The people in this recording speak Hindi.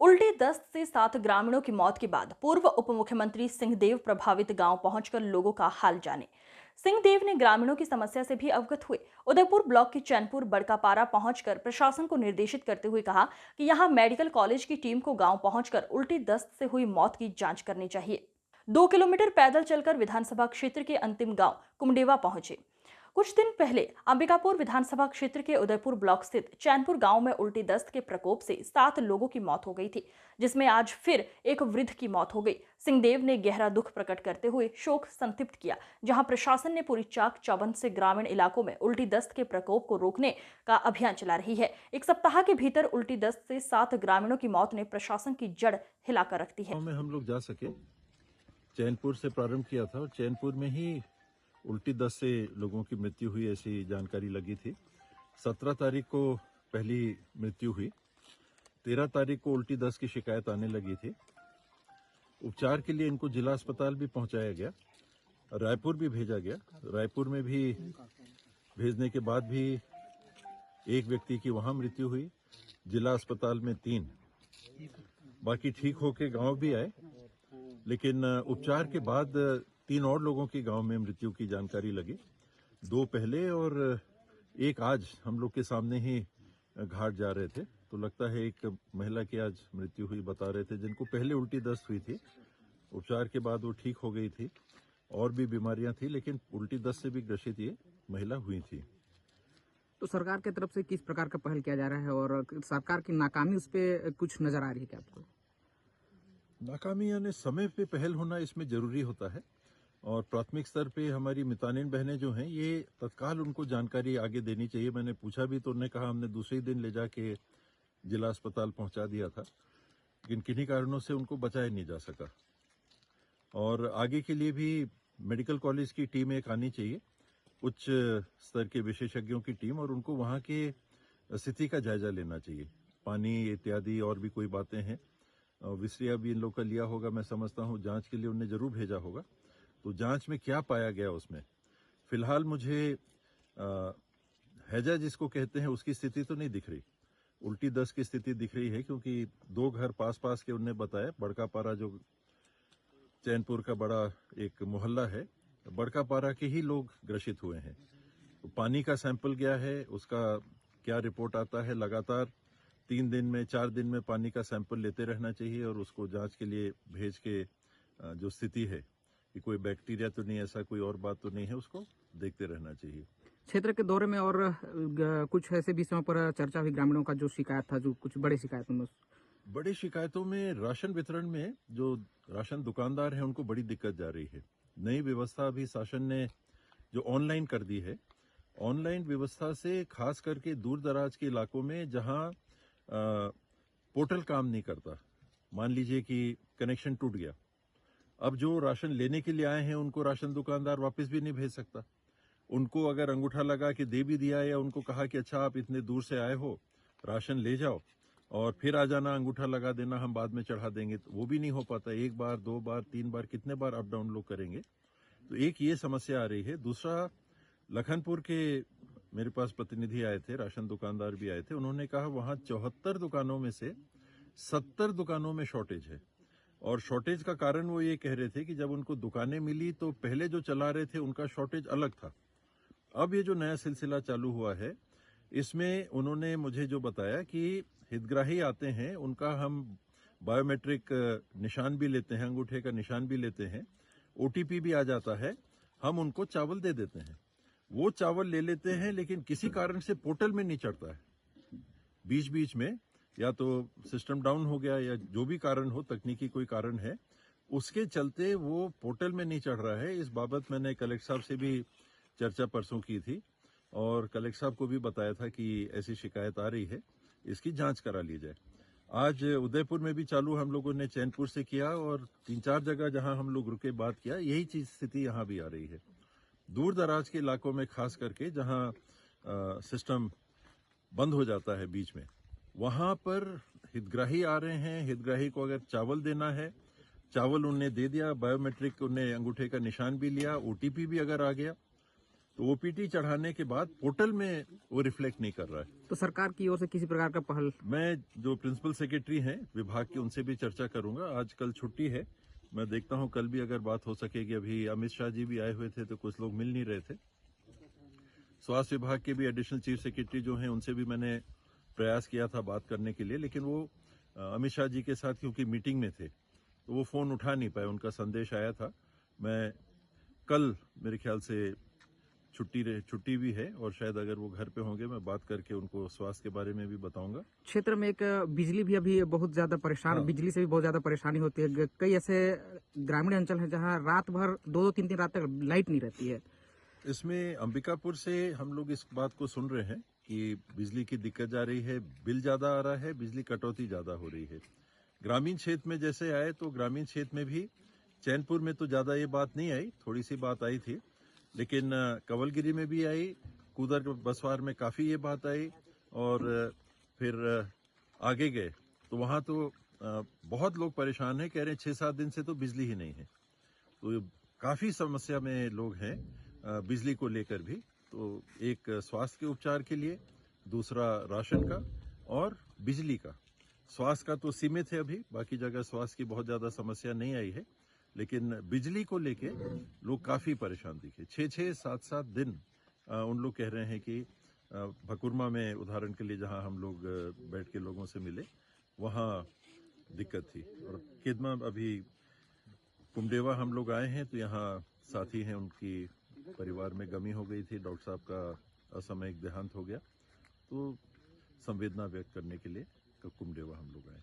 उल्टी दस्त से 7 ग्रामीणों की मौत के बाद पूर्व उप मुख्यमंत्री सिंहदेव प्रभावित गांव पहुंचकर लोगों का हाल जाने। सिंहदेव ने ग्रामीणों की समस्या से भी अवगत हुए। उदयपुर ब्लॉक के चैनपुर बड़कापारा पहुंचकर प्रशासन को निर्देशित करते हुए कहा कि यहां मेडिकल कॉलेज की टीम को गांव पहुंचकर उल्टी दस्त से हुई मौत की जांच करनी चाहिए। 2 किलोमीटर पैदल चलकर विधानसभा क्षेत्र के अंतिम गांव कुमडेवा पहुंचे। कुछ दिन पहले अंबिकापुर विधानसभा क्षेत्र के उदयपुर ब्लॉक स्थित चैनपुर गांव में उल्टी दस्त के प्रकोप से 7 लोगों की मौत हो गई थी, जिसमें आज फिर एक वृद्ध की मौत हो गई। सिंहदेव ने गहरा दुख प्रकट करते हुए शोक संतप्त किया, जहां प्रशासन ने पूरी चाक चौबंद से ग्रामीण इलाकों में उल्टी दस्त के प्रकोप को रोकने का अभियान चला रही है। एक सप्ताह के भीतर उल्टी दस्त से 7 ग्रामीणों की मौत ने प्रशासन की जड़ हिलाकर रख दी है। में हम लोग जा सके, चैनपुर से प्रारंभ किया था और चैनपुर में ही उल्टी दस्त से लोगों की मृत्यु हुई ऐसी जानकारी लगी थी। 17 तारीख को पहली मृत्यु हुई, 13 तारीख को उल्टी दस्त की शिकायत आने लगी थी। उपचार के लिए इनको जिला अस्पताल भी पहुंचाया गया, रायपुर भी भेजा गया। रायपुर में भी भेजने के बाद भी एक व्यक्ति की वहां मृत्यु हुई, जिला अस्पताल में 3, बाकी ठीक होके गांव भी आए। लेकिन उपचार के बाद 3 और लोगों की गांव में मृत्यु की जानकारी लगी, 2 पहले और एक आज हम लोग के सामने ही घाट जा रहे थे तो लगता है एक महिला की आज मृत्यु हुई, बता रहे थे, जिनको पहले उल्टी दस्त हुई थी। उपचार के बाद वो ठीक हो गई थी। और भी बीमारियां थी लेकिन उल्टी दस्त से भी ग्रसित ये महिला हुई थी। तो सरकार की तरफ से किस प्रकार का पहल किया जा रहा है और सरकार की नाकामी उस पर कुछ नजर आ रही है क्या आपको? नाकामी यानी समय पे पहल होना इसमें जरूरी होता है और प्राथमिक स्तर पे हमारी मितानिन बहनें जो हैं ये तत्काल उनको जानकारी आगे देनी चाहिए। मैंने पूछा भी तो उन्होंने कहा हमने दूसरे दिन ले जाके जिला अस्पताल पहुंचा दिया था, लेकिन किन्हीं कारणों से उनको बचाया नहीं जा सका। और आगे के लिए भी मेडिकल कॉलेज की टीम एक आनी चाहिए, उच्च स्तर के विशेषज्ञों की टीम, और उनको वहाँ के स्थिति का जायजा लेना चाहिए। पानी इत्यादि और भी कोई बातें हैं, विसरिया भी इन लोग का लिया होगा, मैं समझता हूँ जांच के लिए उन्हें जरूर भेजा होगा। तो जांच में क्या पाया गया उसमें फिलहाल मुझे हैजा जिसको कहते हैं उसकी स्थिति तो नहीं दिख रही, उल्टी दस्त की स्थिति दिख रही है, क्योंकि 2 घर पास पास के उन्हें बताया। बड़कापारा जो चैनपुर का बड़ा एक मोहल्ला है, बड़कापारा के ही लोग ग्रसित हुए हैं। तो पानी का सैंपल गया है, उसका क्या रिपोर्ट आता है, लगातार 3 दिन में 4 दिन में पानी का सैंपल लेते रहना चाहिए और उसको जांच के लिए भेज के जो स्थिति है कि कोई बैक्टीरिया तो नहीं, ऐसा कोई और बात तो नहीं है, उसको देखते रहना चाहिए। क्षेत्र के दौरे में और कुछ ऐसे विषयों पर चर्चा हुई, ग्रामीणों का जो शिकायत था, जो कुछ बड़ी शिकायत में बड़ी शिकायतों में राशन वितरण में जो राशन दुकानदार हैं उनको बड़ी दिक्कत जा रही है। नई व्यवस्था अभी शासन ने जो ऑनलाइन कर दी है, ऑनलाइन व्यवस्था से खास करके दूर दराज के इलाकों में जहां पोर्टल काम नहीं करता, मान लीजिए कि कनेक्शन टूट गया, अब जो राशन लेने के लिए आए हैं उनको राशन दुकानदार वापस भी नहीं भेज सकता। उनको अगर अंगूठा लगा के दे भी दिया या उनको कहा कि अच्छा आप इतने दूर से आए हो, राशन ले जाओ और फिर आ जाना, अंगूठा लगा देना, हम बाद में चढ़ा देंगे, तो वो भी नहीं हो पाता। 1 बार 2 बार 3 बार कितने बार अप डाउन लोग करेंगे, तो एक ये समस्या आ रही है। दूसरा, लखनपुर के मेरे पास प्रतिनिधि आए थे, राशन दुकानदार भी आए थे, उन्होंने कहा वहां 74 दुकानों में से 70 दुकानों में शॉर्टेज है। और शॉर्टेज का कारण वो ये कह रहे थे कि जब उनको दुकानें मिली तो पहले जो चला रहे थे उनका शॉर्टेज अलग था। अब ये जो नया सिलसिला चालू हुआ है, इसमें उन्होंने मुझे जो बताया कि हितग्राही आते हैं, उनका हम बायोमेट्रिक निशान भी लेते हैं, अंगूठे का निशान भी लेते हैं, ओटीपी भी आ जाता है, हम उनको चावल दे देते हैं, वो चावल ले लेते हैं, लेकिन किसी कारण से पोर्टल में नहीं चढ़ता है। बीच बीच में या तो सिस्टम डाउन हो गया या जो भी कारण हो, तकनीकी कोई कारण है, उसके चलते वो पोर्टल में नहीं चढ़ रहा है। इस बाबत मैंने कलेक्टर साहब से भी चर्चा परसों की थी और कलेक्टर साहब को भी बताया था कि ऐसी शिकायत आ रही है, इसकी जांच करा ली जाए। आज उदयपुर में भी चालू हम लोगों ने चैनपुर से किया और 3-4 जगह जहां हम लोग रुके बात किया, यही चीज स्थिति यहां भी आ रही है। दूर दराज के इलाकों में खास करके जहां सिस्टम बंद हो जाता है बीच में, वहां पर हितग्राही आ रहे हैं। हितग्राही को अगर चावल देना है, चावल उन्हें दे दिया, बायोमेट्रिक उन्हें अंगूठे का निशान भी लिया, ओटीपी भी अगर आ गया, तो ओपीटी चढ़ाने के बाद पोर्टल में वो रिफ्लेक्ट नहीं कर रहा है। तो सरकार की ओर से किसी प्रकार का पहल? मैं जो प्रिंसिपल सेक्रेटरी हैं विभाग के उनसे भी चर्चा करूंगा। आज कल छुट्टी है, मैं देखता हूं कल भी अगर बात हो सकेगी। अभी अमित शाह जी भी आए हुए थे तो कुछ लोग मिल नहीं रहे थे। स्वास्थ्य विभाग के भी एडिशनल चीफ सेक्रेटरी जो हैं उनसे भी मैंने प्रयास किया था बात करने के लिए, लेकिन वो अमित शाह जी के साथ क्योंकि मीटिंग में थे तो वो फोन उठा नहीं पाए। उनका संदेश आया था। मैं कल मेरे ख्याल से छुट्टी भी है और शायद अगर वो घर पे होंगे मैं बात करके उनको स्वास्थ्य के बारे में भी बताऊंगा। क्षेत्र में एक बिजली भी अभी बहुत ज्यादा परेशान, हाँ। बिजली से भी बहुत ज्यादा परेशानी होती है। कई ऐसे ग्रामीण अंचल हैं जहां रात भर 2-2 3-3 रात तक लाइट नहीं रहती है। इसमें अंबिकापुर से हम लोग इस बात को सुन रहे हैं कि बिजली की दिक्कत जा रही है, बिल ज्यादा आ रहा है, बिजली कटौती ज्यादा हो रही है। ग्रामीण क्षेत्र में जैसे आए तो ग्रामीण क्षेत्र में भी चैनपुर में तो ज्यादा ये बात नहीं आई, थोड़ी सी बात आई थी, लेकिन कंवलगिरी में भी आई, कूदर बसवार में काफी ये बात आई और फिर आगे गए तो वहां तो बहुत लोग परेशान हैं, कह रहे हैं 6-7 दिन से तो बिजली ही नहीं है। तो काफी समस्या में लोग हैं बिजली को लेकर भी। तो एक स्वास्थ्य के उपचार के लिए, दूसरा राशन का और बिजली का। स्वास्थ्य का तो सीमित है अभी, बाकी जगह स्वास्थ्य की बहुत ज्यादा समस्या नहीं आई है, लेकिन बिजली को लेके लोग काफी परेशान दिखे। 6-6, 7-7 दिन उन लोग कह रहे हैं कि भकुरमा में उदाहरण के लिए जहां हम लोग बैठ के लोगों से मिले वहां दिक्कत थी। और किदमा अभी कुमडेवा हम लोग आए हैं तो यहाँ साथी हैं, उनकी परिवार में गमी हो गई थी, डॉक्टर साहब का असामयिक देहांत हो गया, तो संवेदना व्यक्त करने के लिए कुमडेवा हम लोग आए।